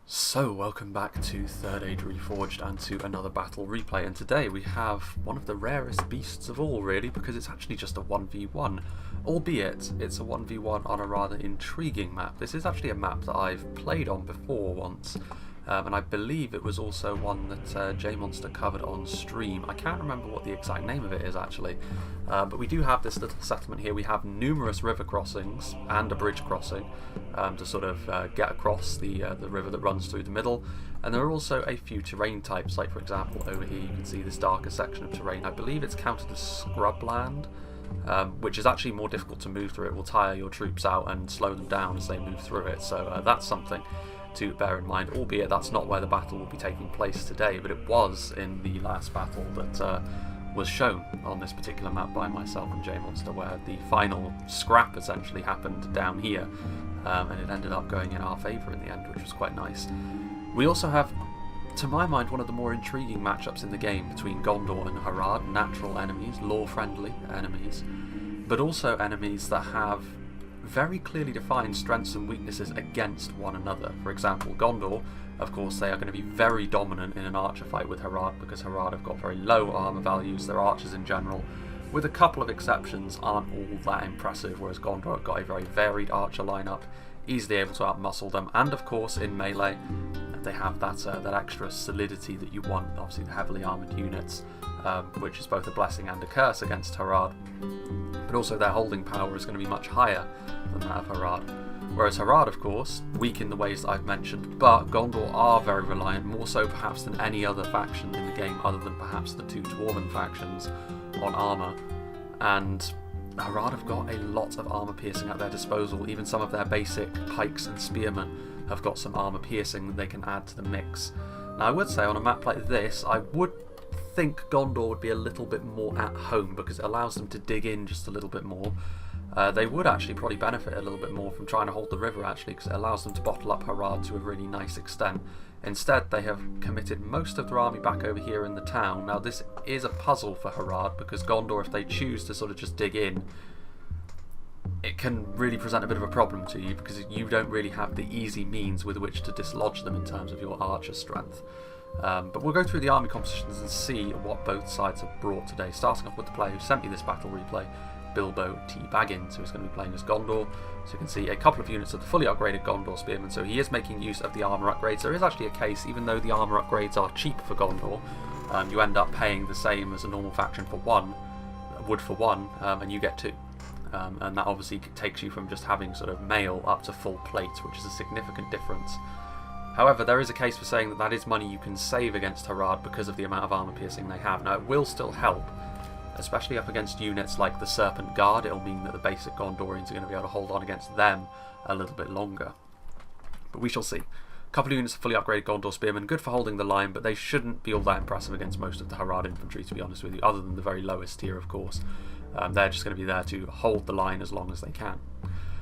So, welcome back to 3rd Age Reforged and to another battle replay, and today we have one of the rarest beasts of all really, because it's actually just a 1v1, albeit it's a 1v1 on a rather intriguing map. This is actually a map that I've played on before once, and I believe it was also one that J-Monster covered on stream. I can't remember what the exact name of it is actually, but we do have this little settlement here. We have numerous river crossings and a bridge crossing to sort of get across the river that runs through the middle, and there are also a few terrain types, like for example over here you can see this darker section of terrain. I believe it's counted as scrubland, which is actually more difficult to move through. It will tire your troops out and slow them down as they move through it, so that's something to bear in mind, albeit that's not where the battle will be taking place today, but it was in the last battle that was shown on this particular map by myself and J-Monster, where the final scrap essentially happened down here, and it ended up going in our favour in the end, which was quite nice. We also have, to my mind, one of the more intriguing matchups in the game between Gondor and Harad, natural enemies, lore-friendly enemies, but also enemies that have very clearly defined strengths and weaknesses against one another. For example, Gondor, of course, they are going to be very dominant in an archer fight with Harad, because Harad have got very low armour values. Their archers in general, with a couple of exceptions, aren't all that impressive, whereas Gondor have got a very varied archer lineup, easily able to outmuscle them, and of course in melee they have that extra solidity that you want, obviously the heavily armoured units, which is both a blessing and a curse against Harad. But also their holding power is going to be much higher than that of Harad. Whereas Harad, of course, weak in the ways that I've mentioned, but Gondor are very reliant, more so perhaps than any other faction in the game, other than perhaps the two dwarven factions, on armour. And Harad have got a lot of armour piercing at their disposal. Even some of their basic pikes and spearmen have got some armour piercing that they can add to the mix. Now I would say on a map like this, I would think Gondor would be a little bit more at home, because it allows them to dig in just a little bit more. They would actually probably benefit a little bit more from trying to hold the river, actually, because it allows them to bottle up Harad to a really nice extent. Instead, they have committed most of their army back over here in the town. Now this is a puzzle for Harad, because Gondor, if they choose to sort of just dig in, it can really present a bit of a problem to you, because you don't really have the easy means with which to dislodge them in terms of your archer strength. But we'll go through the army compositions and see what both sides have brought today, starting off with the player who sent me this battle replay, Bilbo T. Baggins, who is going to be playing as Gondor. So you can see a couple of units of the fully upgraded Gondor spearmen, so he is making use of the armour upgrades. There is actually a case, even though the armour upgrades are cheap for Gondor, you end up paying the same as a normal faction for one, would for one, and you get two. And that obviously takes you from just having sort of mail up to full plate, which is a significant difference. However, there is a case for saying that that is money you can save against Harad because of the amount of armour piercing they have. Now it will still help, especially up against units like the Serpent Guard. It'll mean that the basic Gondorians are going to be able to hold on against them a little bit longer. But we shall see. A couple of units of fully upgraded Gondor spearmen, good for holding the line, but they shouldn't be all that impressive against most of the Harad infantry, to be honest with you, other than the very lowest tier, of course. They're just going to be there to hold the line as long as they can.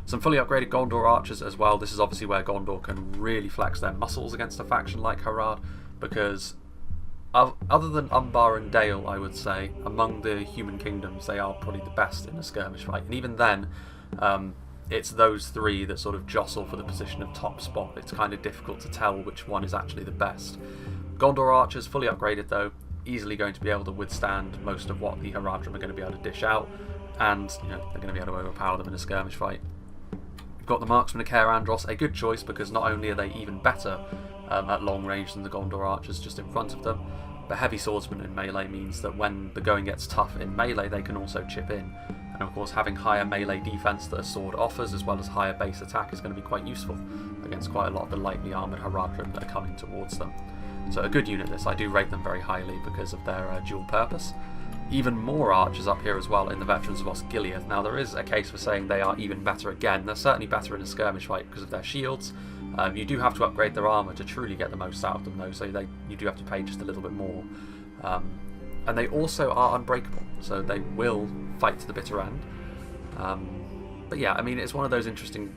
Some fully upgraded Gondor archers as well. This is obviously where Gondor can really flex their muscles against a faction like Harad, because other than Umbar and Dale, I would say, among the human kingdoms, they are probably the best in a skirmish fight. And even then, it's those three that sort of jostle for the position of top spot. It's kind of difficult to tell which one is actually the best. Gondor archers, fully upgraded though, easily going to be able to withstand most of what the HARADRIM are going to be able to dish out, and they're going to be able to overpower them in a skirmish fight. We've got the marksmen of Cavalry, a good choice, because not only are they even better at long range than the Gondor archers just in front of them, but heavy swordsmen in melee means that when the going gets tough in melee, they can also chip in. And of course, having higher melee defense that a sword offers, as well as higher base attack, is going to be quite useful against quite a lot of the lightly armoured HARADRIM that are coming towards them. So a good unit this. I do rate them very highly because of their dual purpose. Even more archers up here as well in the Veterans of Osgiliath. Now there is a case for saying they are even better again. They're certainly better in a skirmish fight because of their shields. You do have to upgrade their armour to truly get the most out of them though, so you do have to pay just a little bit more. And they also are unbreakable, so they will fight to the bitter end. But yeah, I mean, it's one of those interesting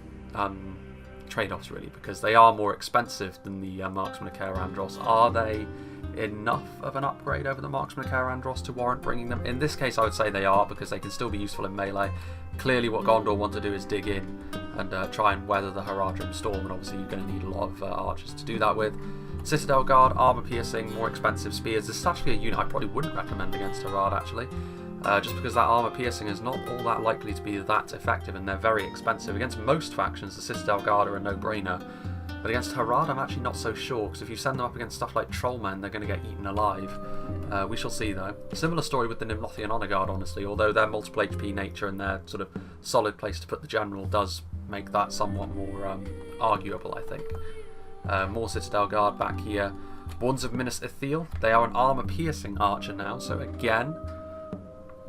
trade-offs really, because they are more expensive than the Marksmen of Cavalry. Are they enough of an upgrade over the Marksmen of Cavalry to warrant bringing them? In this case I would say they are, because they can still be useful in melee. Clearly what Gondor want to do is dig in, and try and weather the Haradrim storm, and obviously you're going to need a lot of archers to do that with. Citadel Guard, armor piercing, more expensive spears. This is actually a unit I probably wouldn't recommend against Harad actually, just because that armor piercing is not all that likely to be that effective, and they're very expensive. Against most factions the Citadel Guard are a no-brainer, but against Harad I'm actually not so sure, because if you send them up against stuff like Trollmen they're going to get eaten alive. We shall see though. Similar story with the Nimlothian Honor Guard honestly, although their multiple HP nature and their sort of solid place to put the general does make that somewhat more arguable, I think. More Citadel Guard back here. Wands of Minas Ithil, they are an armor piercing archer now, so again,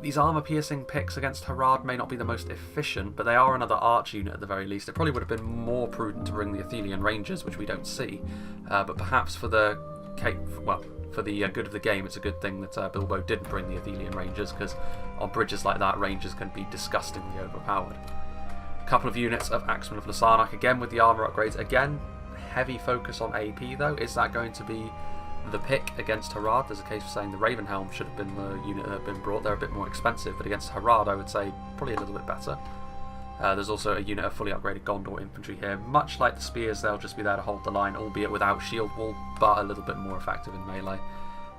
these armor piercing picks against Harad may not be the most efficient, but they are another arch unit at the very least. It probably would have been more prudent to bring the Athelian Rangers, which we don't see, but perhaps for the good of the game, it's a good thing that Bilbo didn't bring the Athelian Rangers, because on bridges like that, Rangers can be disgustingly overpowered. A couple of units of Axemen of Lasarnak, again with the armor upgrades. Again, heavy focus on AP though. Is that going to be the pick against Harad? There's a case for saying the Ravenhelm should have been the unit that had been brought. They're a bit more expensive, but against Harad I would say probably a little bit better. There's also a unit of fully upgraded Gondor infantry here. Much like the spears, they'll just be there to hold the line, albeit without shield wall, but a little bit more effective in melee.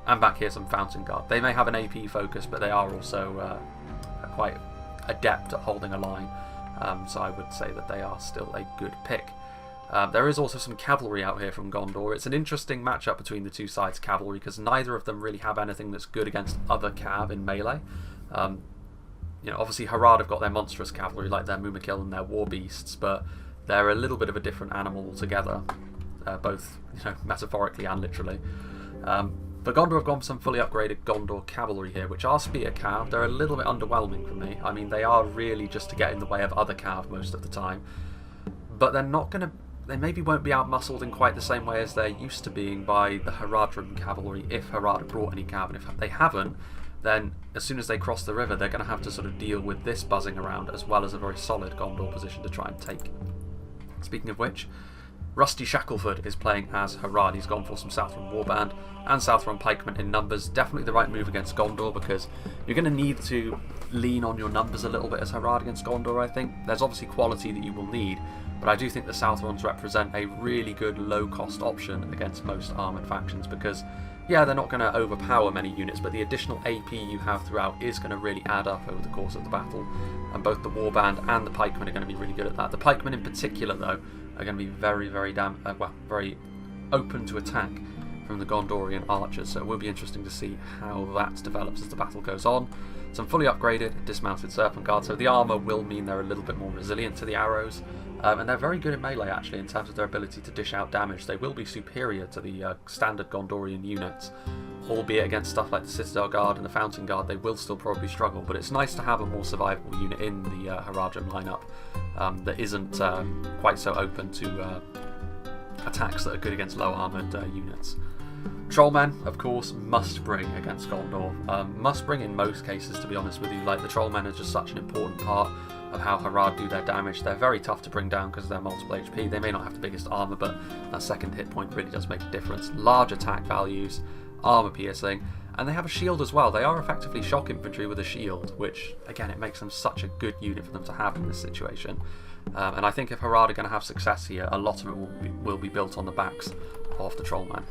And back here some Fountain Guard. They may have an AP focus, but they are also quite adept at holding a line, so I would say that they are still a good pick. There is also some cavalry out here from Gondor. It's an interesting matchup between the two sides' cavalry, because neither of them really have anything that's good against other cav in melee. You know, obviously Harad have got their monstrous cavalry like their Mumakil and their war beasts, but they're a little bit of a different animal altogether, both metaphorically and literally. But Gondor have gone for some fully upgraded Gondor cavalry here, which are spear cav. They're a little bit underwhelming for me. I mean, they are really just to get in the way of other cav most of the time, but they're not going to. They maybe won't be outmuscled in quite the same way as they're used to being by the Haradrim cavalry if Harad brought any cav, and if they haven't, then as soon as they cross the river they're going to have to sort of deal with this buzzing around, as well as a very solid Gondor position to try and take. Speaking of which, Rusty Shackleford is playing as Harad. He's gone for some Southron Warband and Southron Pikemen in numbers. Definitely the right move against Gondor, because you're going to need to lean on your numbers a little bit as Harad against Gondor, I think. There's obviously quality that you will need, but I do think the Southrons represent a really good low-cost option against most armoured factions, because, yeah, they're not going to overpower many units, but the additional AP you have throughout is going to really add up over the course of the battle, and both the Warband and the Pikemen are going to be really good at that. The Pikemen in particular, though, are going to be very very open to attack from the Gondorian archers, so it will be interesting to see how that develops as the battle goes on. Some fully upgraded dismounted Serpent Guard, so the armour will mean they're a little bit more resilient to the arrows, and they're very good in melee actually in terms of their ability to dish out damage. They will be superior to the standard Gondorian units, albeit against stuff like the Citadel Guard and the Fountain Guard they will still probably struggle, but it's nice to have a more survivable unit in the Haradrim lineup that isn't quite so open to attacks that are good against low armoured units. Trollmen, of course, must bring against Gondor. Must bring in most cases, to be honest with you. Like, the Trollmen are just such an important part of how Harad do their damage. They're very tough to bring down because of their multiple HP. They may not have the biggest armour, but that second hit point really does make a difference. Large attack values, armour piercing, and they have a shield as well. They are effectively shock infantry with a shield, which, again, it makes them such a good unit for them to have in this situation. And I think if Harad are going to have success here, a lot of it will be built on the backs of the Trollmen.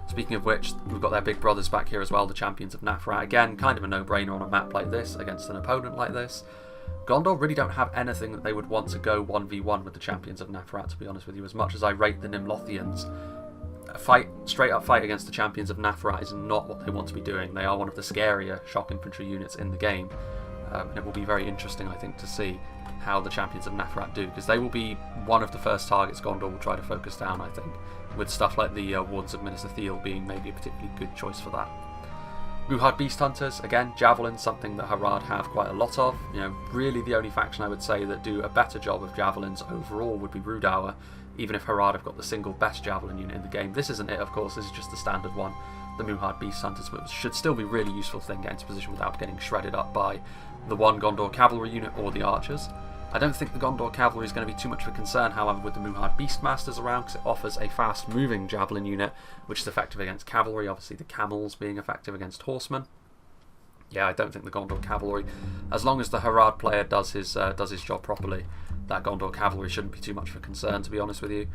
Speaking of which, we've got their big brothers back here as well, the Champions of Nafrat. Again, kind of a no-brainer on a map like this against an opponent like this. Gondor really don't have anything that they would want to go 1v1 with the Champions of Nafrat, to be honest with you. As much as I rate the Nimlothians, a straight-up fight against the Champions of Nafrat is not what they want to be doing. They are one of the scarier shock infantry units in the game, and it will be very interesting, I think, to see how the Champions of Nafrat do, because they will be one of the first targets Gondor will try to focus down, I think, with stuff like the Wands of Minas Ithil being maybe a particularly good choice for that. Muhard Beast Hunters, again, Javelins, something that Harad have quite a lot of. You know, really the only faction I would say that do a better job of Javelins overall would be Rudawa, even if Harad have got the single best Javelin unit in the game. This isn't it, of course, this is just the standard one, the Muhard Beast Hunters, but should still be really useful to then get into position without getting shredded up by the one Gondor cavalry unit or the archers. I don't think the Gondor cavalry is going to be too much of a concern, however, with the Muhard Beastmasters around, because it offers a fast-moving javelin unit, which is effective against cavalry, obviously the camels being effective against horsemen. Yeah, I don't think the Gondor cavalry, as long as the Harad player does his job properly, that Gondor cavalry shouldn't be too much of a concern, to be honest with you.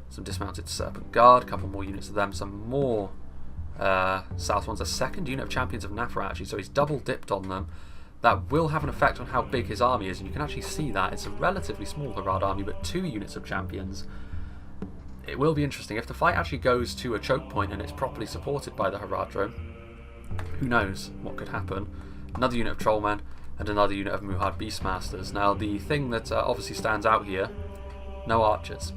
Some dismounted Serpent Guard, a couple more units of them, some more south ones. A second unit of Champions of Nafra, actually, so he's double dipped on them. That will have an effect on how big his army is, and you can actually see that. It's a relatively small Harad army, but 2 units of Champions. It will be interesting. If the fight actually goes to a choke point and it's properly supported by the HARADRIM, who knows what could happen. Another unit of Trollmen and another unit of Muhad Beastmasters. Now, the thing that obviously stands out here, no archers.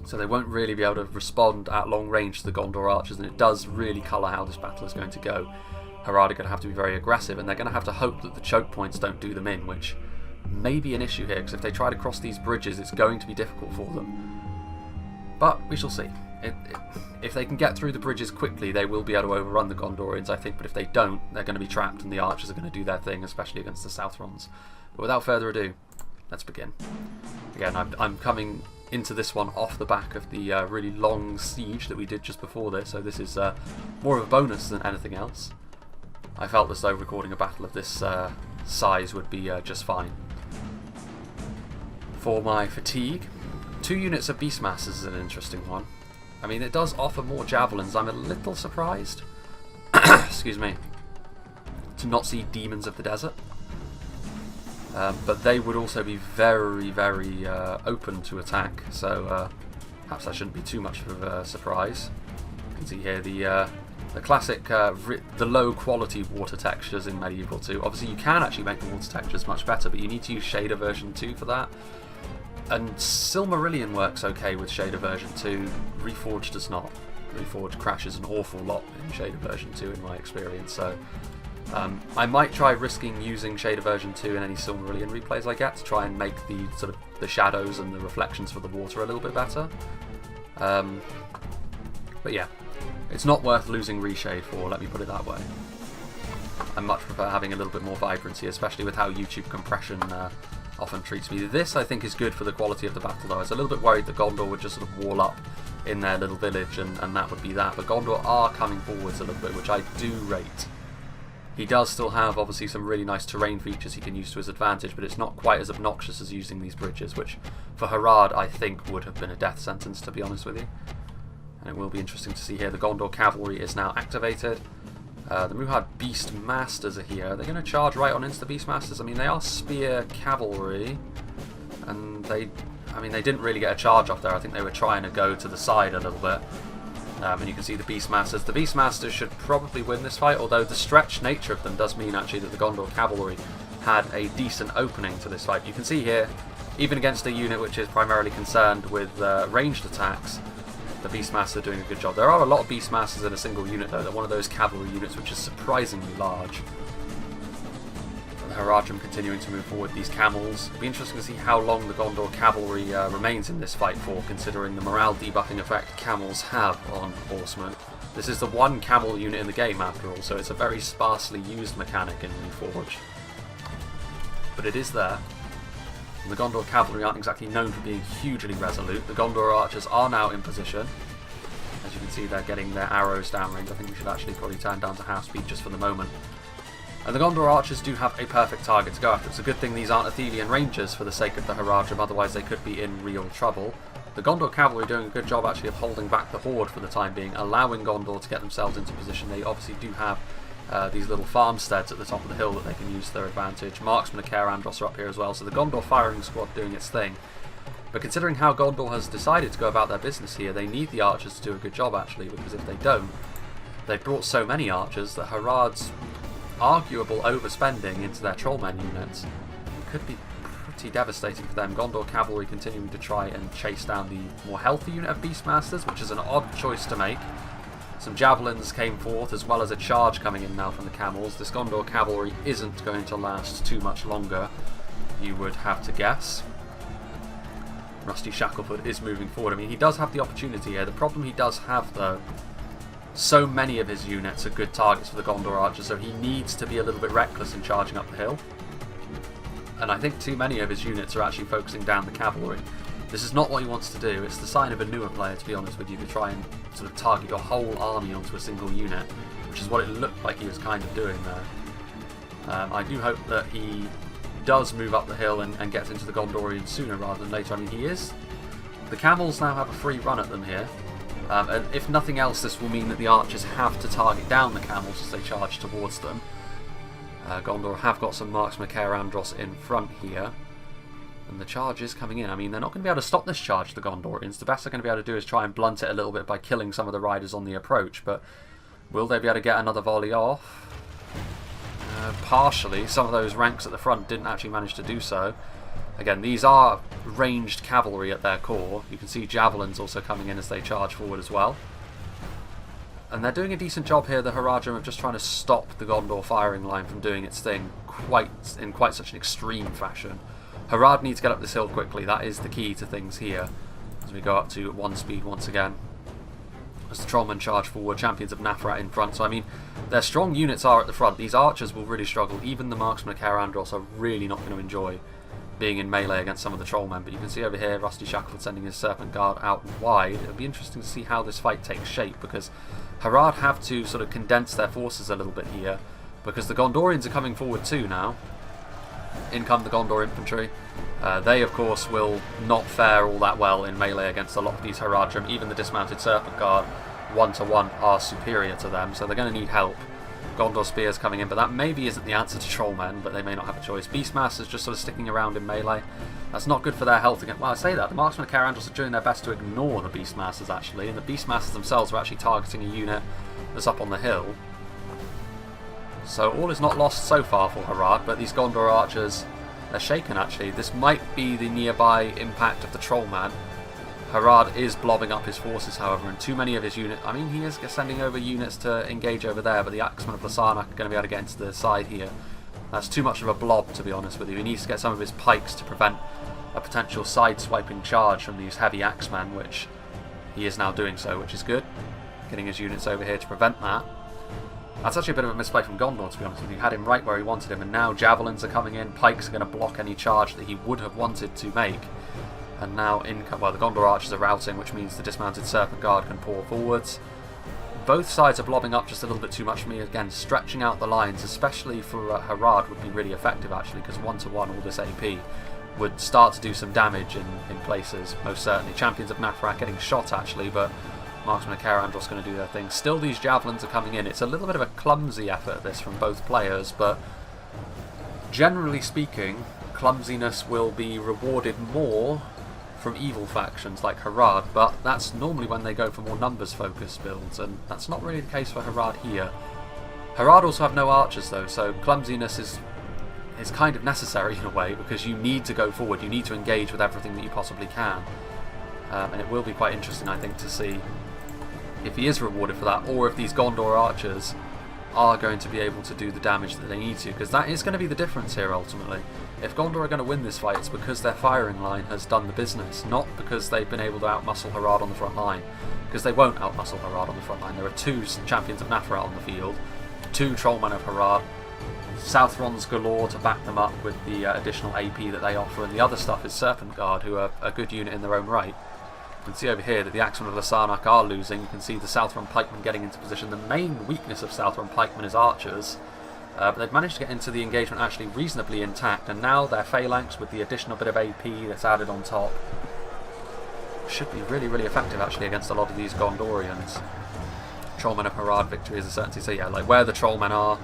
So they won't really be able to respond at long range to the Gondor archers, and it does really colour how this battle is going to go. Harad are going to have to be very aggressive, and they're going to have to hope that the choke points don't do them in, which may be an issue here, because if they try to cross these bridges, it's going to be difficult for them. But we shall see. If they can get through the bridges quickly, they will be able to overrun the Gondorians, I think, but if they don't, they're going to be trapped, and the archers are going to do their thing, especially against the Southrons. But without further ado, let's begin. Again, I'm coming into this one off the back of the really long siege that we did just before this, so this is more of a bonus than anything else. I felt as though recording a battle of this size would be just fine. For my fatigue, 2 units of Beastmasters is an interesting one. I mean, it does offer more javelins. I'm a little surprised, excuse me, to not see Demons of the Desert. But they would also be very, very open to attack, so perhaps that shouldn't be too much of a surprise. You can see here the classic, the low quality water textures in Medieval 2. Obviously you can actually make the water textures much better, but you need to use Shader version 2 for that. And Silmarillion works okay with Shader version 2, Reforged does not. Reforged crashes an awful lot in Shader version 2 in my experience, so I might try risking using Shader version 2 in any Silmarillion replays I get to try and make the sort of the shadows and the reflections for the water a little bit better. But yeah, it's not worth losing reshade for, let me put it that way. I much prefer having a little bit more vibrancy, especially with how YouTube compression often treats me. This, I think, is good for the quality of the battle, though. I was a little bit worried that Gondor would just sort of wall up in their little village, and that would be that. But Gondor are coming forwards a little bit, which I do rate. He does still have, obviously, some really nice terrain features he can use to his advantage, but it's not quite as obnoxious as using these bridges, which, for Harad, I think would have been a death sentence, to be honest with you. And it will be interesting to see here. The Gondor cavalry is now activated. The Muhad Beastmasters are here. They're going to charge right on into the Beastmasters. I mean, they are spear cavalry, and they didn't really get a charge off there. I think they were trying to go to the side a little bit. And you can see the Beastmasters. The Beastmasters should probably win this fight, although the stretched nature of them does mean actually that the Gondor cavalry had a decent opening to this fight. You can see here, even against a unit which is primarily concerned with ranged attacks, the Beastmasters are doing a good job. There are a lot of Beastmasters in a single unit, though. They're one of those cavalry units which is surprisingly large. The HARADRIM continuing to move forward these camels. It'll be interesting to see how long the Gondor cavalry remains in this fight for, considering the morale debuffing effect camels have on horsemen. This is the one camel unit in the game, after all, so it's a very sparsely used mechanic in Reforged. But it is there. And the Gondor cavalry aren't exactly known for being hugely resolute. The Gondor archers are now in position. As you can see, they're getting their arrows downrange. I think we should actually probably turn down to half speed just for the moment. And the Gondor archers do have a perfect target to go after. It's a good thing these aren't Athelian rangers for the sake of the HARADRIM, otherwise they could be in real trouble. The Gondor cavalry are doing a good job actually of holding back the horde for the time being, allowing Gondor to get themselves into position. They obviously do have these little farmsteads at the top of the hill that they can use to their advantage. Marksmen of Caer Andros are up here as well, so the Gondor firing squad doing its thing. But considering how Gondor has decided to go about their business here, they need the archers to do a good job actually, because if they don't, they've brought so many archers that Harad's arguable overspending into their trollmen units could be pretty devastating for them. Gondor cavalry continuing to try and chase down the more healthy unit of Beastmasters, which is an odd choice to make. Some javelins came forth, as well as a charge coming in now from the camels. This Gondor cavalry isn't going to last too much longer, you would have to guess. Rusty Shackleford is moving forward. I mean, he does have the opportunity here. The problem he does have, though, so many of his units are good targets for the Gondor archers, so he needs to be a little bit reckless in charging up the hill. And I think too many of his units are actually focusing down the cavalry. This is not what he wants to do. It's the sign of a newer player, to be honest with you, to try and sort of target your whole army onto a single unit, which is what it looked like he was kind of doing there. I do hope that he does move up the hill and gets into the Gondorians sooner rather than later. I mean, he is. The camels now have a free run at them here. And if nothing else, this will mean that the archers have to target down the camels as they charge towards them. Gondor have got some marksmen of Caerandros in front here. And the charge is coming in. I mean, they're not going to be able to stop this charge, the Gondorians. The best they're going to be able to do is try and blunt it a little bit by killing some of the riders on the approach. But will they be able to get another volley off? Partially. Some of those ranks at the front didn't actually manage to do so. Again, these are ranged cavalry at their core. You can see javelins also coming in as they charge forward as well. And they're doing a decent job here, the HARADRIM, of just trying to stop the Gondor firing line from doing its thing in quite such an extreme fashion. Harad needs to get up this hill quickly. That is the key to things here. As we go up to 1 speed once again. As the Trollmen charge forward, champions of Nafrat in front. So I mean, their strong units are at the front. These archers will really struggle. Even the marksmen of Caerandros are really not going to enjoy being in melee against some of the Trollmen. But you can see over here, Rusty Shackleford sending his Serpent Guard out wide. It'll be interesting to see how this fight takes shape, because Harad have to sort of condense their forces a little bit here, because the Gondorians are coming forward too now. In come the Gondor infantry. They, of course, will not fare all that well in melee against a lot of these HARADRIM. Even the dismounted Serpent Guard, 1-to-1, are superior to them, so they're going to need help. Gondor spears coming in, but that maybe isn't the answer to Trollmen, but they may not have a choice. Beastmasters just sort of sticking around in melee. That's not good for their health again. Well, I say that, the marksmen of Caerandros are doing their best to ignore the Beastmasters, actually, and the Beastmasters themselves are actually targeting a unit that's up on the hill. So all is not lost so far for Harad, but these Gondor archers, they're shaken actually. This might be the nearby impact of the Trollman. Harad is blobbing up his forces, however, and too many of his units... I mean, he is sending over units to engage over there, but the Axemen of Lasarnak are going to be able to get into the side here. That's too much of a blob, to be honest with you. He needs to get some of his pikes to prevent a potential side-swiping charge from these heavy Axemen, which he is now doing so, which is good. Getting his units over here to prevent that. That's actually a bit of a misplay from Gondor, to be honest with you. He had him right where he wanted him, and now javelins are coming in, pikes are going to block any charge that he would have wanted to make. And now, well, the Gondor archers are routing, which means the dismounted Serpent Guard can pour forwards. Both sides are blobbing up just a little bit too much for me. Again, stretching out the lines, especially for Harad, would be really effective, actually, because 1-to-1 all this AP would start to do some damage in places, most certainly. Champions of Nafrat getting shot, actually, but marksmen of Caerandros going to do their thing. Still, these javelins are coming in. It's a little bit of a clumsy effort, this, from both players, but generally speaking, clumsiness will be rewarded more from evil factions like Harad, but that's normally when they go for more numbers-focused builds, and that's not really the case for Harad here. Harad also have no archers, though, so clumsiness is kind of necessary in a way, because you need to go forward, you need to engage with everything that you possibly can. And it will be quite interesting, I think, to see if he is rewarded for that, or if these Gondor archers are going to be able to do the damage that they need to, because that is going to be the difference here ultimately. If Gondor are going to win this fight, it's because their firing line has done the business, not because they've been able to outmuscle Harad on the front line, because they won't outmuscle Harad on the front line. There are 2 champions of Nafrat on the field, 2 Trollmen of Harad, Southrons galore to back them up with the additional AP that they offer, and the other stuff is Serpent Guard, who are a good unit in their own right. You can see over here that the Axemen of Lasarnak are losing. You can see the Southron pikemen getting into position. The main weakness of Southron pikemen is archers, but they've managed to get into the engagement actually reasonably intact, and now their phalanx with the additional bit of AP that's added on top should be really, really effective actually against a lot of these Gondorians. Trollmen of Harad victory is a certainty. So yeah, like where the Trollmen are,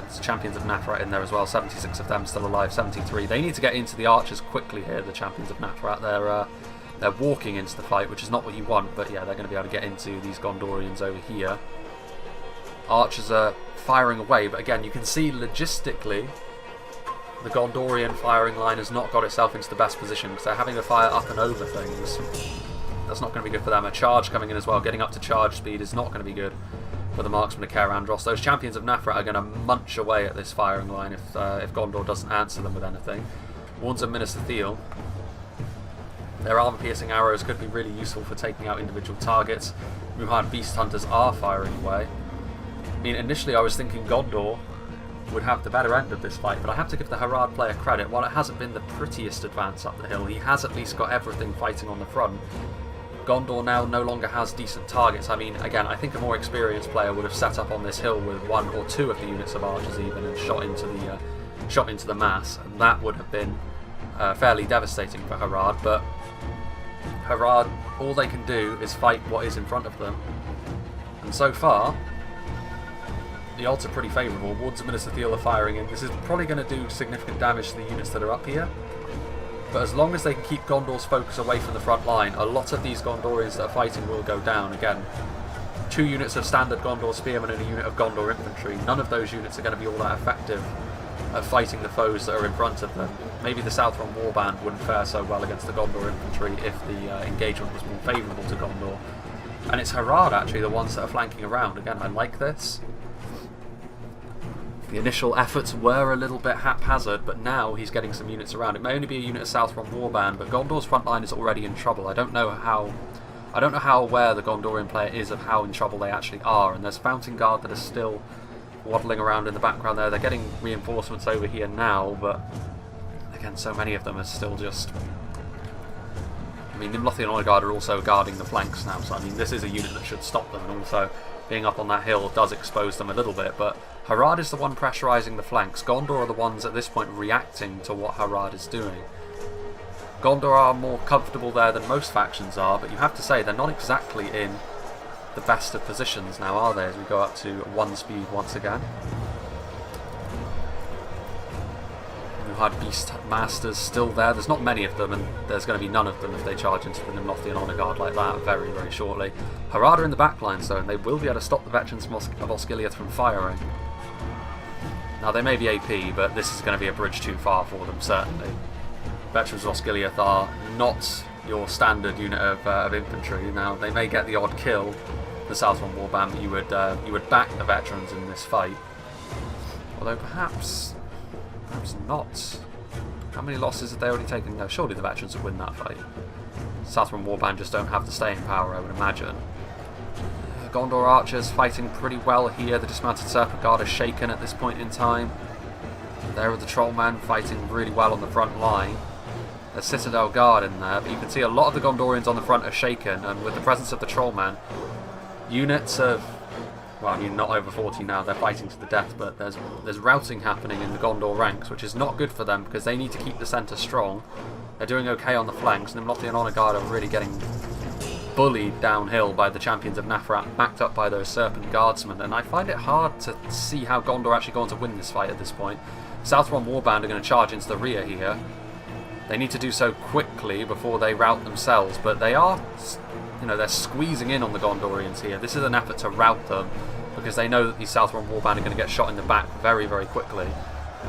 it's champions of Nafrat in there as well, 76 of them still alive, 73. They need to get into the archers quickly here, the champions of Nafrat. They're walking into the fight, which is not what you want, but yeah, they're going to be able to get into these Gondorians over here. Archers are firing away, but again, you can see logistically the Gondorian firing line has not got itself into the best position, because they're having to fire up and over things. That's not going to be good for them. A charge coming in as well, getting up to charge speed is not going to be good for the marksmen of Caerandros. Those champions of Nafrat are going to munch away at this firing line if Gondor doesn't answer them with anything. Warns of Minister Thiel. Their armor-piercing arrows could be really useful for taking out individual targets. Muhad Beast Hunters are firing away. I mean, initially I was thinking Gondor would have the better end of this fight, but I have to give the Harad player credit. While it hasn't been the prettiest advance up the hill, he has at least got everything fighting on the front. Gondor now no longer has decent targets. I mean, again, I think a more experienced player would have set up on this hill with 1 or 2 of the units of archers even, and shot into shot into the mass, and that would have been fairly devastating for Harad. But Harad, all they can do is fight what is in front of them, and so far the odds are pretty favourable. Wards of Minister Thiel are firing in. This is probably going to do significant damage to the units that are up here, but as long as they can keep Gondor's focus away from the front line, a lot of these Gondorians that are fighting will go down. Again, 2 units of standard Gondor spearmen and a unit of Gondor infantry. None of those units are going to be all that effective at fighting the foes that are in front of them. Maybe the Southron Warband wouldn't fare so well against the Gondor infantry if the engagement was more favourable to Gondor. And it's Harad actually the ones that are flanking around. Again, I like this. The initial efforts were a little bit haphazard, but now he's getting some units around. It may only be a unit of Southron Warband, but Gondor's front line is already in trouble. I don't know how aware the Gondorian player is of how in trouble they actually are, and there's Fountain Guard that are still waddling around in the background there. They're getting reinforcements over here now, but again, so many of them are still just... I mean, Nimlothian Honor Guard are also guarding the flanks now, so I mean, this is a unit that should stop them, and also being up on that hill does expose them a little bit, but Harad is the one pressurising the flanks. Gondor are the ones at this point reacting to what Harad is doing. Gondor are more comfortable there than most factions are, but you have to say they're not exactly in the best of positions now, are they, as we go up to 1 speed once again. You had Beast Masters still there. There's not many of them, and there's going to be none of them if they charge into the Nimlothian Honor Guard like that very, very shortly. Harad are in the backline, so and they will be able to stop the veterans of Osgiliath from firing. Now, they may be AP, but this is going to be a bridge too far for them, certainly. Veterans of Osgiliath are not your standard unit of infantry. Now, they may get the odd kill, the Southron Warband, but you would back the veterans in this fight. Although perhaps not. How many losses have they already taken? No, surely the veterans would win that fight. Southron Warband just don't have the staying power, I would imagine. Gondor archers fighting pretty well here. The dismounted Serpent Guard are shaken at this point in time. There are the Trollmen fighting really well on the front line. There's Citadel Guard in there, but you can see a lot of the Gondorians on the front are shaken, and with the presence of the Trollmen, units of, well, I mean, not over 40 now, they're fighting to the death, but there's routing happening in the Gondor ranks, which is not good for them because they need to keep the centre strong. They're doing okay on the flanks, and the Nimlothian Honor Guard are really getting bullied downhill by the champions of Nafrat, backed up by those Serpent Guardsmen, and I find it hard to see how Gondor are actually going to win this fight at this point. Southron Warband are going to charge into the rear here. They need to do so quickly before they rout themselves, but they are, they're squeezing in on the Gondorians here. This is an effort to rout them, because they know that these Southron Warband are going to get shot in the back very, very quickly,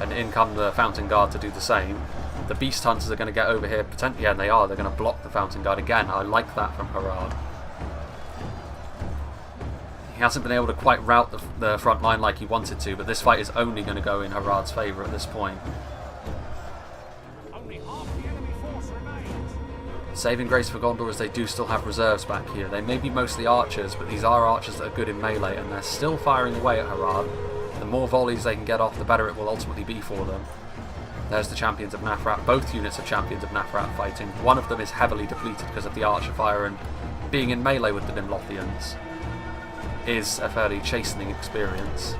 and in come the Fountain Guard to do the same. The Beast Hunters are going to get over here, potentially, yeah, they are. They're going to block the Fountain Guard again. I like that from Harad. He hasn't been able to quite rout the front line like he wanted to, but this fight is only going to go in Harad's favour at this point. Saving grace for Gondor is they do still have reserves back here. They may be mostly archers, but these are archers that are good in melee, and they're still firing away at Harad. The more volleys they can get off, the better it will ultimately be for them. There's the champions of Nafrat. Both units of champions of Nafrat fighting. One of them is heavily depleted because of the archer fire, and being in melee with the Nimlothians is a fairly chastening experience.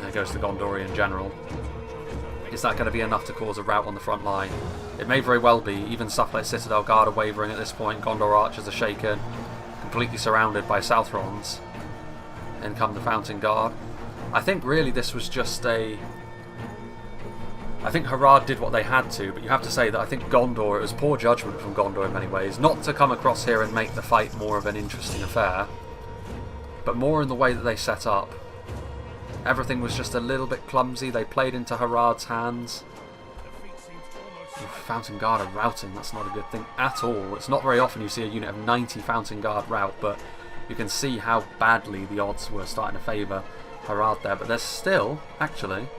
There goes the Gondorian general. Is that going to be enough to cause a rout on the front line? It may very well be. Even stuff like Citadel Guard are wavering at this point. Gondor archers are shaken, completely surrounded by Southrons. In come the Fountain Guard. I think really this was just a... I think Harad did what they had to, but you have to say that I think Gondor, it was poor judgment from Gondor in many ways, not to come across here and make the fight more of an interesting affair, but more in the way that they set up. Everything was just a little bit clumsy. They played into Harad's hands. Fountain Guard are routing. That's not a good thing at all. It's not very often you see a unit of 90 Fountain Guard rout, but you can see how badly the odds were starting to favour Harad there. But there's still, actually,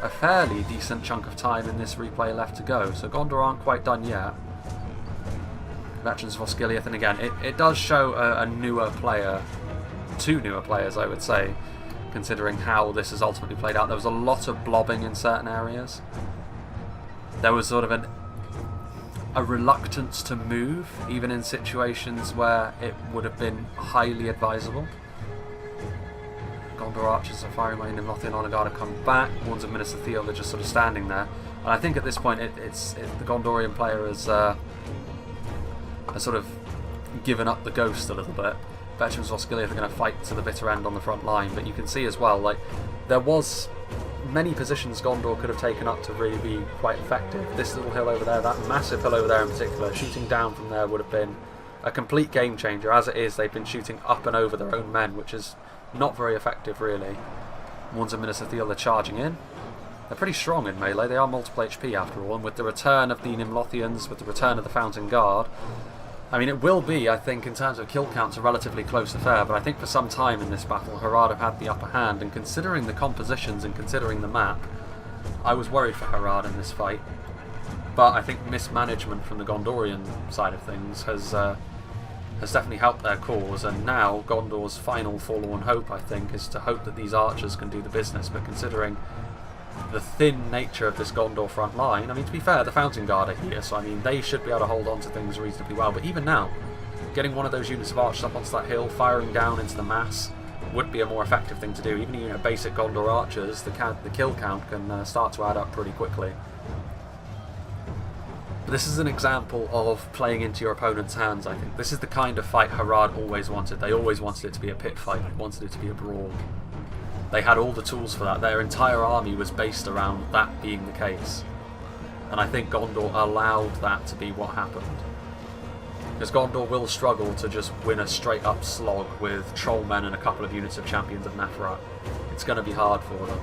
a fairly decent chunk of time in this replay left to go. So Gondor aren't quite done yet. Veterans of Osgiliath, and again, it does show a newer player, two newer players I would say, considering how this has ultimately played out. There was a lot of blobbing in certain areas. There was sort of a reluctance to move, even in situations where it would have been highly advisable. Gondor Gondor archers are firing my Nimlothian Honor Guard have come back. Warns of Minister Theo, they're just sort of standing there. And I think at this point it's the Gondorian player has sort of given up the ghost a little bit. Veterans of Osgiliath are going to fight to the bitter end on the front line, but you can see as well, like, there was many positions Gondor could have taken up to really be quite effective. This little hill over there, that massive hill over there in particular, shooting down from there would have been a complete game changer. As it is, they've been shooting up and over their own men, which is not very effective really. Warns of Minister Theo, they're charging in. They're pretty strong in melee, they are multiple HP after all, and with the return of the Nimlothians, with the return of the Fountain Guard, I mean, it will be, I think, in terms of kill counts, a relatively close affair, but I think for some time in this battle, Harad have had the upper hand, and considering the compositions and considering the map, I was worried for Harad in this fight. But I think mismanagement from the Gondorian side of things has definitely helped their cause, and now Gondor's final forlorn hope, I think, is to hope that these archers can do the business, but considering the thin nature of this Gondor front line, I mean, to be fair, the Fountain Guard are here, so I mean, they should be able to hold on to things reasonably well, but even now, getting one of those units of archers up onto that hill, firing down into the mass, would be a more effective thing to do. Even, you know, basic Gondor archers, the kill count can start to add up pretty quickly. But this is an example of playing into your opponent's hands, I think. This is the kind of fight Harad always wanted. They always wanted it to be a pit fight, they wanted it to be a brawl. They had all the tools for that. Their entire army was based around that being the case. And I think Gondor allowed that to be what happened. Because Gondor will struggle to just win a straight up slog with trollmen and a couple of units of champions of Nafrat. It's going to be hard for them.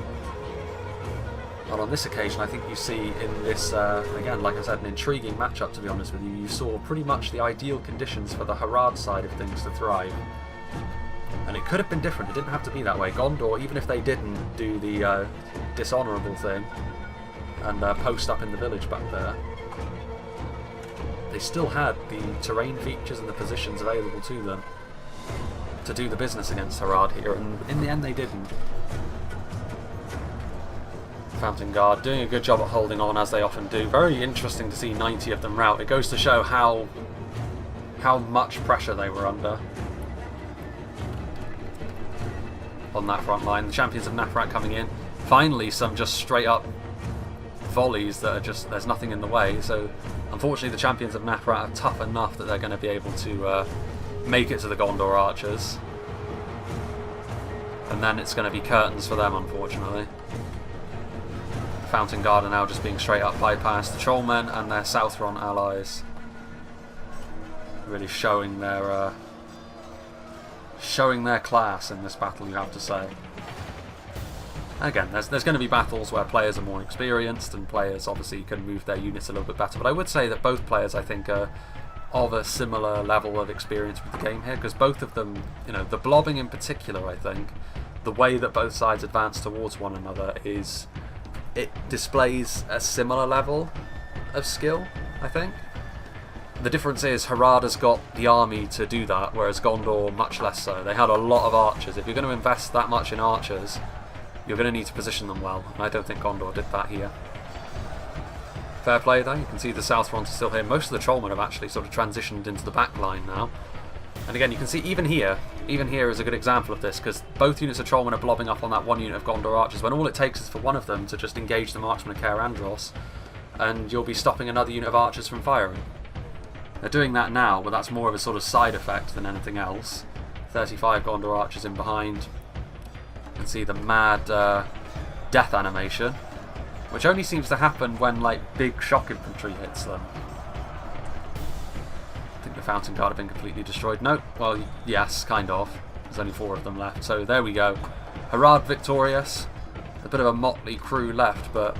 But on this occasion, I think you see in this, again, like I said, an intriguing matchup, to be honest with you. You saw pretty much the ideal conditions for the Harad side of things to thrive. And it could have been different, it didn't have to be that way. Gondor, even if they didn't do the dishonourable thing and post up in the village back there, they still had the terrain features and the positions available to them to do the business against Harad here, and in the end they didn't. Fountain Guard doing a good job at holding on, as they often do. Very interesting to see 90 of them rout. It goes to show how much pressure they were under on that front line. The champions of Nafrat coming in. Finally some just straight up volleys that are just, there's nothing in the way. So unfortunately the champions of Nafrat are tough enough that they're going to be able to make it to the Gondor archers. And then it's going to be curtains for them, unfortunately. The Fountain Guard are now just being straight up bypassed. The Trollmen and their Southron allies really showing their class in this battle, you have to say. Again, there's going to be battles where players are more experienced and players obviously can move their units a little bit better, but I would say that both players, I think, are of a similar level of experience with the game here, because both of them, you know, the blobbing in particular, I think, the way that both sides advance towards one another is, it displays a similar level of skill, I think. The difference is Harad has got the army to do that, whereas Gondor much less so. They had a lot of archers. If you're going to invest that much in archers, you're going to need to position them well, and I don't think Gondor did that here. Fair play though, you can see the Southron are still here. Most of the Trollmen have actually sort of transitioned into the back line now. And again, you can see even here is a good example of this, because both units of Trollmen are blobbing up on that one unit of Gondor archers, when all it takes is for one of them to just engage the marksman of Caer Andros, and you'll be stopping another unit of archers from firing. They're doing that now, but that's more of a sort of side effect than anything else. 35 Gondor archers in behind. You can see the mad death animation, which only seems to happen when like big shock infantry hits them. I think the Fountain Guard have been completely destroyed. No, well, yes, kind of. There's only 4 of them left, so there we go. Harad victorious. A bit of a motley crew left, but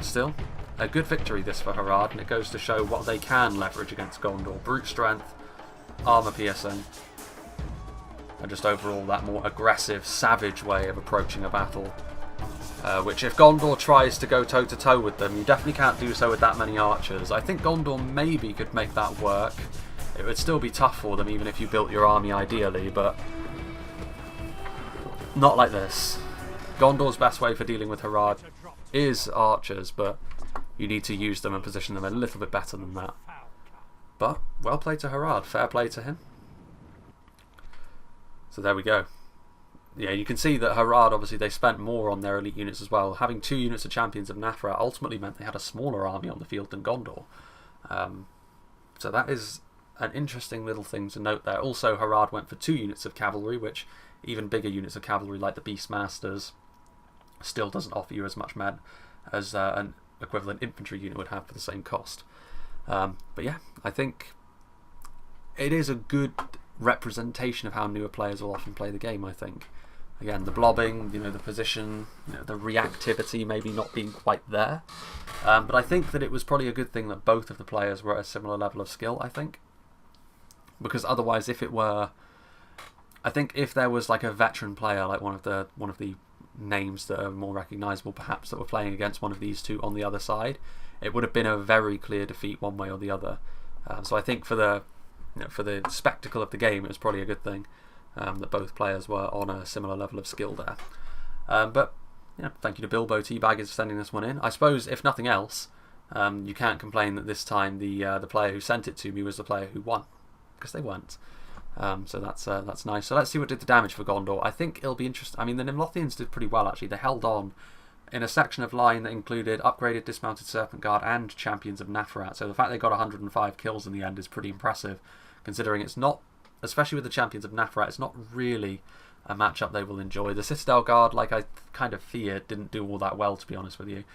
still a good victory this for Harad, and it goes to show what they can leverage against Gondor. Brute strength, armour piercing, and just overall that more aggressive, savage way of approaching a battle. Which if Gondor tries to go toe-to-toe with them, you definitely can't do so with that many archers. I think Gondor maybe could make that work. It would still be tough for them even if you built your army ideally, but not like this. Gondor's best way for dealing with Harad is archers, but you need to use them and position them a little bit better than that. But well played to Harad, fair play to him. So there we go. yeah, you can see that Harad, obviously, they spent more on their elite units as well. Having 2 units of Champions of Nafra ultimately meant they had a smaller army on the field than Gondor. So that is an interesting little thing to note there. Also, Harad went for 2 units of Cavalry, which even bigger units of Cavalry like the Beastmasters still doesn't offer you as much men as an equivalent infantry unit would have for the same cost. But yeah, I think it is a good representation of how newer players will often play the game, I think. Again, the blobbing, the position, the reactivity maybe not being quite there. But I think that it was probably a good thing that both of the players were at a similar level of skill, I think. Because otherwise, if it were... I think if there was like a veteran player, like one of the names that are more recognisable perhaps, that were playing against one of these two on the other side, it would have been a very clear defeat one way or the other. So I think for the spectacle of the game, it was probably a good thing that both players were on a similar level of skill there. But thank you to Bilbo Teabaggers for sending this one in. I suppose if nothing else, you can't complain that this time the player who sent it to me was the player who won, because they weren't. So that's nice. So let's see what did the damage for Gondor. I think it'll be interesting. I mean, the Nimlothians did pretty well actually. They held on in a section of line that included upgraded dismounted Serpent Guard and Champions of Nafarat. So the fact they got 105 kills in the end is pretty impressive, considering it's not, especially with the Champions of Nafarat, it's not really a matchup they will enjoy. The Citadel Guard, like I kind of feared, didn't do all that well, to be honest with you.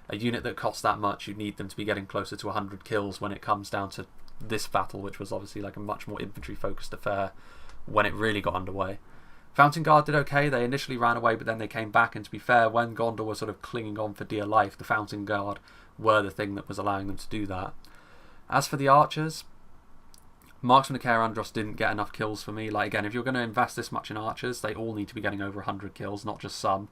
A unit that costs that much, you need them to be getting closer to 100 kills when it comes down to this battle, which was obviously like a much more infantry focused affair when it really got underway. Fountain Guard did okay. They initially ran away, but then they came back, and to be fair, when Gondor was sort of clinging on for dear life, the Fountain Guard were the thing that was allowing them to do that. As for the archers, Marksmen of Caer Andros didn't get enough kills for me. Like, again, if you're going to invest this much in archers, they all need to be getting over 100 kills, not just some.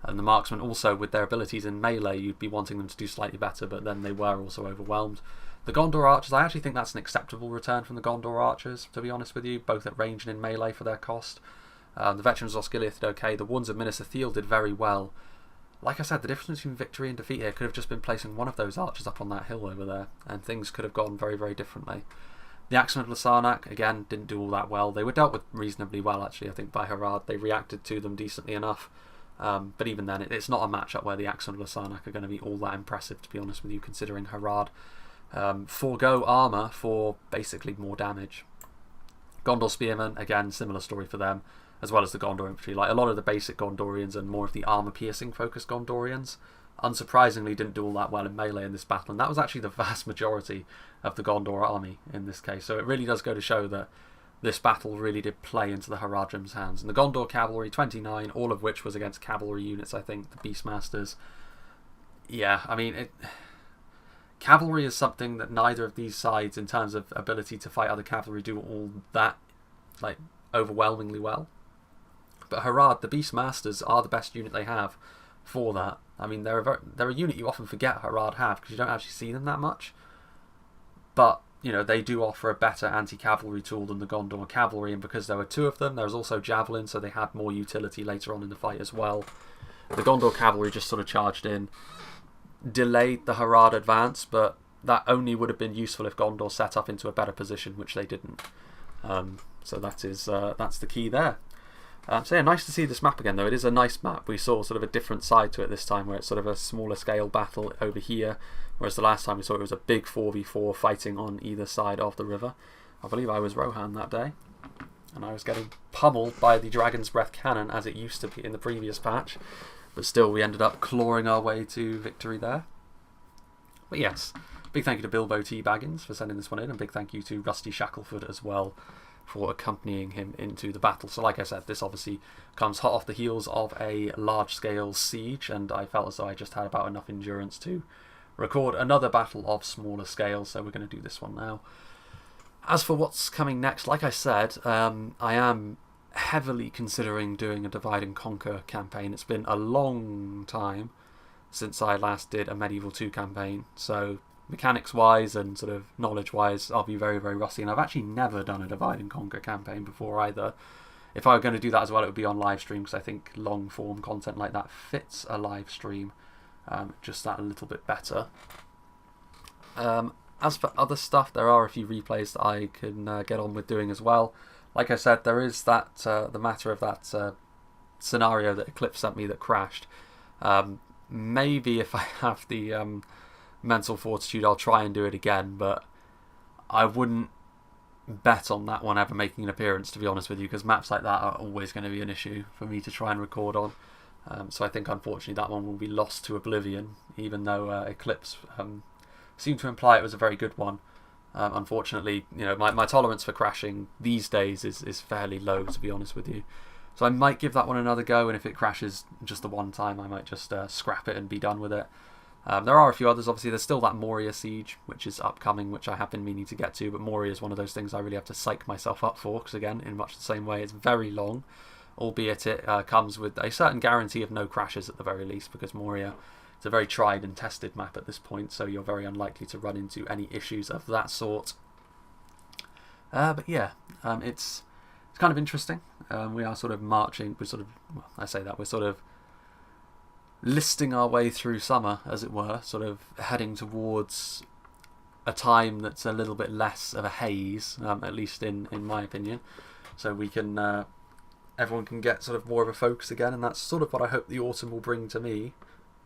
And the marksmen also, with their abilities in melee, you'd be wanting them to do slightly better, but then they were also overwhelmed. The Gondor archers, I actually think that's an acceptable return from the Gondor archers, to be honest with you, both at range and in melee for their cost. The veterans of Osgiliath did okay. The ones of Minas Ithil did very well. Like I said, the difference between victory and defeat here could have just been placing one of those archers up on that hill over there, and things could have gone very, very differently. The Axemen of Lasarnak, again, didn't do all that well. They were dealt with reasonably well, actually, I think, by Harad. They reacted to them decently enough. But even then, it's not a matchup where the Axemen of Lasarnak are going to be all that impressive, to be honest with you, considering Harad forego armour for basically more damage. Gondor Spearmen, again, similar story for them, as well as the Gondor infantry. Like, a lot of the basic Gondorians and more of the armour-piercing focused Gondorians, unsurprisingly, didn't do all that well in melee in this battle, and that was actually the vast majority of the Gondor army in this case. So it really does go to show that this battle really did play into the Haradrim's hands. And the Gondor cavalry, 29, all of which was against cavalry units, I think, the Beastmasters. Yeah, I mean, cavalry is something that neither of these sides, in terms of ability to fight other cavalry, do all that, like, overwhelmingly well. But Harad, the Beastmasters, are the best unit they have for that. I mean, they're a unit you often forget Harad have, because you don't actually see them that much. But, they do offer a better anti-cavalry tool than the Gondor cavalry, and because there were 2 of them, there was also javelin, so they had more utility later on in the fight as well. The Gondor cavalry just sort of charged in, delayed the Harad advance, but that only would have been useful if Gondor set up into a better position, which they didn't. So that's the key there. So yeah, nice to see this map again, though. It is a nice map. We saw sort of a different side to it this time, where it's sort of a smaller scale battle over here, whereas the last time we saw it was a big 4v4 fighting on either side of the river. I believe I was Rohan that day, and I was getting pummeled by the Dragon's Breath cannon, as it used to be in the previous patch, but still we ended up clawing our way to victory there. But yes, big thank you to Bilbo T. Baggins for sending this one in, and big thank you to Rusty Shackleford as well for accompanying him into the battle. So like I said, this obviously comes hot off the heels of a large-scale siege, and I felt as though I just had about enough endurance to record another battle of smaller scale, so we're going to do this one now. As for what's coming next, like I said, I am heavily considering doing a Divide and Conquer campaign. It's been a long time since I last did a Medieval 2 campaign, so mechanics-wise and sort of knowledge-wise, I'll be very, very rusty. And I've actually never done a Divide and Conquer campaign before either. If I were going to do that as well, it would be on live stream, because I think long-form content like that fits a live stream just that a little bit better. As for other stuff, there are a few replays that I can get on with doing as well. Like I said, there is that the matter of that scenario that Eclipse sent me that crashed. Maybe if I have the mental fortitude, I'll try and do it again, but I wouldn't bet on that one ever making an appearance, to be honest with you, because maps like that are always going to be an issue for me to try and record on. So I think unfortunately that one will be lost to oblivion, even though Eclipse seemed to imply it was a very good one. Unfortunately, you know, my tolerance for crashing these days is fairly low, to be honest with you. So I might give that one another go, and if it crashes just the one time, I might just scrap it and be done with it. There are a few others, obviously. There's still that Moria siege, which is upcoming, which I have been meaning to get to, but Moria is one of those things I really have to psych myself up for, because again, in much the same way, it's very long, albeit it comes with a certain guarantee of no crashes at the very least, because Moria is a very tried and tested map at this point, so you're very unlikely to run into any issues of that sort. But yeah, it's kind of interesting. We are sort of marching, we're sort of listing our way through summer, as it were, sort of heading towards a time that's a little bit less of a haze, at least in my opinion, so we can everyone can get sort of more of a focus again, and that's sort of what I hope the autumn will bring to me,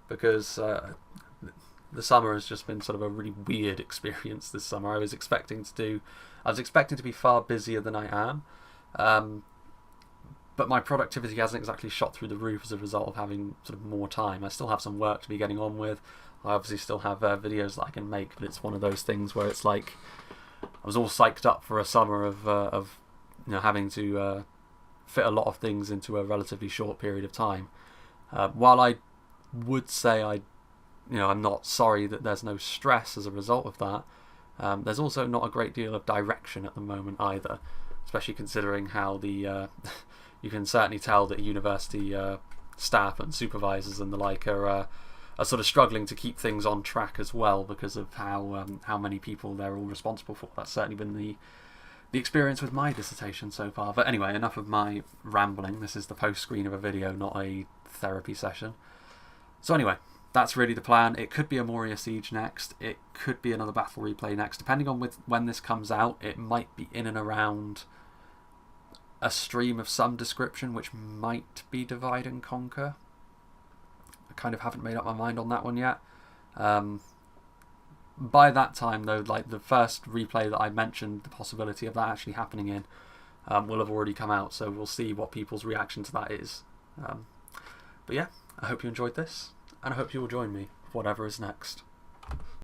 because the summer has just been sort of a really weird experience this summer. I was expecting to be far busier than I am, but my productivity hasn't exactly shot through the roof as a result of having sort of more time. I still have some work to be getting on with. I obviously still have videos that I can make, but it's one of those things where it's like I was all psyched up for a summer of you know, having to fit a lot of things into a relatively short period of time. While I would say I'm not sorry that there's no stress as a result of that, there's also not a great deal of direction at the moment either, especially considering how the you can certainly tell that university staff and supervisors and the like are sort of struggling to keep things on track as well, because of how many people they're all responsible for. That's certainly been the experience with my dissertation so far. But anyway, enough of my rambling. This is the post screen of a video, not a therapy session. So anyway, that's really the plan. It could be a Moria siege next. It could be another battle replay next. Depending on when this comes out, it might be in and around a stream of some description, which might be Divide and Conquer. I kind of haven't made up my mind on that one yet. By that time, though, like the first replay that I mentioned, the possibility of that actually happening in, will have already come out, so we'll see what people's reaction to that is. But yeah, I hope you enjoyed this, and I hope you will join me for whatever is next.